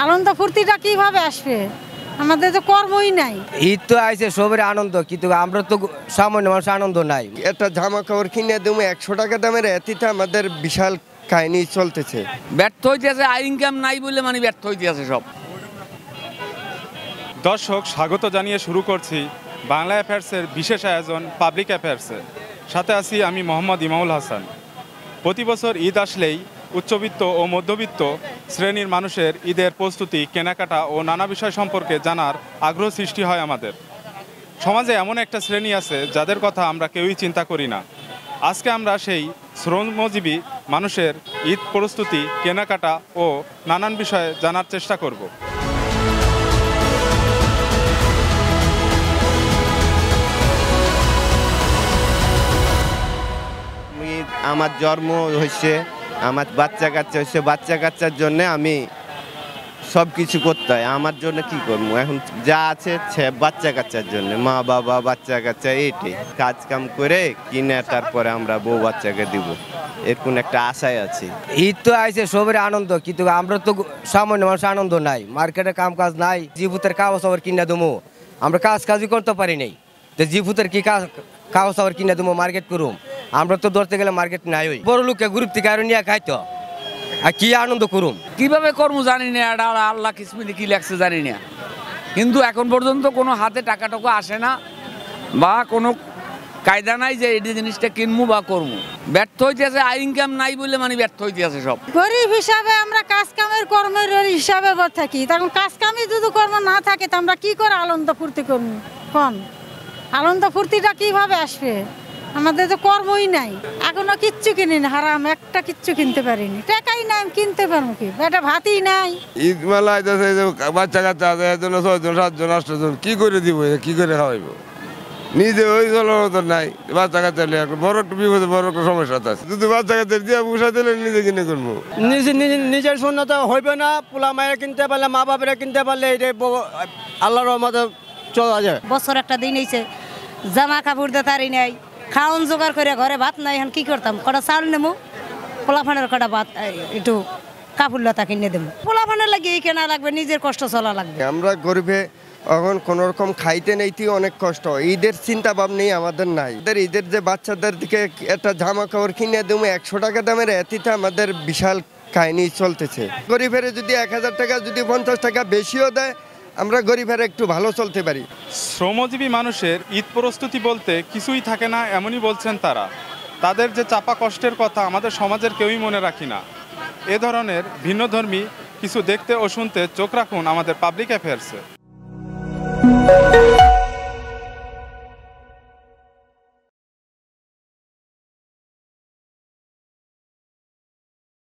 আনন্দ ফুর্তিটা কিভাবে আসবে? আমাদের তো কর্মই নাই। ঈদ তো আইছে সবের আনন্দ, কিন্তু আমরা তো সামান্য মানুষ আনন্দ নাই। একটা জামা কাপড় কিনে দেবো 100 টাকা দামের, এতে আমাদের বিশাল কাহিনী চলতেছে। ব্যর্থ হইতেছে, আই ইনকাম নাই বলে মানে ব্যর্থ হইতেছে সব। দর্শক, স্বাগত জানিয়ে শুরু করছি বাংলা অ্যাফেয়ার্সের বিশেষ আয়োজন পাবলিক অ্যাফেয়ার্সের সাথে আছি আমি মোহাম্মদ ইমাউল হাসান। প্রতি বছর ঈদ আসলেই উচ্চবিত্ত ও মধ্যবিত্ত শ্রেণীর মানুষের ঈদের প্রস্তুতি, কেনাকাটা ও নানা বিষয় সম্পর্কে জানার আগ্রহ সৃষ্টি হয় আমাদের সমাজে। এমন একটা শ্রেণী আছে যাদের কথা আমরা কেউই চিন্তা করি না। আজকে আমরা সেই শ্রমজীবী মানুষের ঈদ প্রস্তুতি, কেনাকাটা ও নানান বিষয়ে জানার চেষ্টা করব। আমার জন্ম হয়েছে, আমার বাচ্চা কাচ্চা হয়েছে, বাচ্চা কাচ্চার জন্য আমি সব কিছু করতে হয়। আমার জন্য কি করবো, এখন যা আছে বাচ্চা কাচ্চার জন্য, মা বাবা বাচ্চা কাচ্চা এইটাই কাজ কাম করে কিনে তারপরে আমরা বউ বাচ্চাকে দিব, এরকম একটা আশায় আছি। ঈদ তো আইছে সবের আনন্দ, কিন্তু আমরা তো সামান্য মানুষ আনন্দ নাই। মার্কেটে কাম কাজ নাই, জীবুতের কাগজ খবর কিনে দেবো, আমরা কাজই করতে পারি নাই। তো জীবুতের কি কাগজ খবর কিনে দেবো, মার্কেট করুম, আমরা তো ধরতে গেলে মার্কেট নাই। ওই বড় লোককে গ্রুপ থেকে আরো নিয়ে খাইতো, আর কি আনন্দ করুম, কিভাবে কর্ম জানি না, এটা আল্লাহ কিসমিনে কি লাগছে জানি না। কিন্তু এখন পর্যন্ত কোনো হাতে টাকা আসে না, বা কোনো কায়দা নাই যে এই জিনিসটা কিনবো বা করবো। ব্যর্থ হইতেছে, আই ইনকাম নাই বলে মানে ব্যর্থ হইতেছে সব। গরিব হিসাবে আমরা কাজ কামের কর্মের হিসাবে থাকি, তখন কাজ কামই যদি কর্ম না থাকে তো আমরা কি করে আনন্দ ফুর্তি করবো? কম আনন্দ ফুর্তিটা কিভাবে আসবে? আমাদের তো কর্মই নাই। এখনো কিচ্ছু কিনিনি, হারাম একটা কিচ্ছু কিনতে পারিনি, টাকাই নাই, কিনতে পারবো কি? বেটা ভাতই নাই। ঈদ মেলা বাচ্চা কাচ্চা আছে, 1 জন 6 জন 7 জন 8 জন, কি করে দিব, কি করে খাওয়াইব? নিজে ওই চলার তো নাই, বাচ্চা কাচ্চা বড় একটা বিপদে বড় একটা সমস্যা আছে। যদি বাচ্চা কাচ্চা দিয়ে পুষা দিলে নিজে কিনে করবো। নিজের শূন্যত হইবে না, পোলা মায়ের কিনতে পারলে, মা বাপেরা কিনতে পারলে এটাই আল্লাহর রহমতে চলা যায়। বছর একটা দিন হয়েছে জামা কাপড় দিয়ে তারি নাই, খাওন জোগাড় করে ঘরে ভাত নাই, এখন কি করতাম? কটা চাল নেবো, পোলাফানের কটা ভাত একটু কাপড় লতা কিনে দেবো। পোলাফানের লাগে এই কেনা লাগবে, নিজের কষ্ট চলা লাগবে। আমরা গরিবে এখন কোন রকম খাইতে নেইতে অনেক কষ্ট। ঈদের চিন্তা ভাবনাই আমাদের নাই। ঈদের যে বাচ্চাদের দিকে একটা জামা কাপড় কিনে দেবো 100 টাকা দামের, এতে আমাদের বিশাল কাহিনী চলতেছে। গরিবের যদি 1000 টাকা, যদি 50 টাকা বেশিও দেয়, আমরা গরিবের একটু ভালো চলতে পারি। শ্রমজীবী মানুষের ঈদ প্রস্তুতি বলতে কিছুই থাকে না, এমনই বলছেন তারা। তাদের যে চাপা কষ্টের কথা আমাদের সমাজের কেউই মনে রাখি না। এ ধরনের ভিন্নধর্মী কিছু দেখতে ও শুনতে চোখ রাখুন আমাদের পাবলিক অ্যাফেয়ার্সে।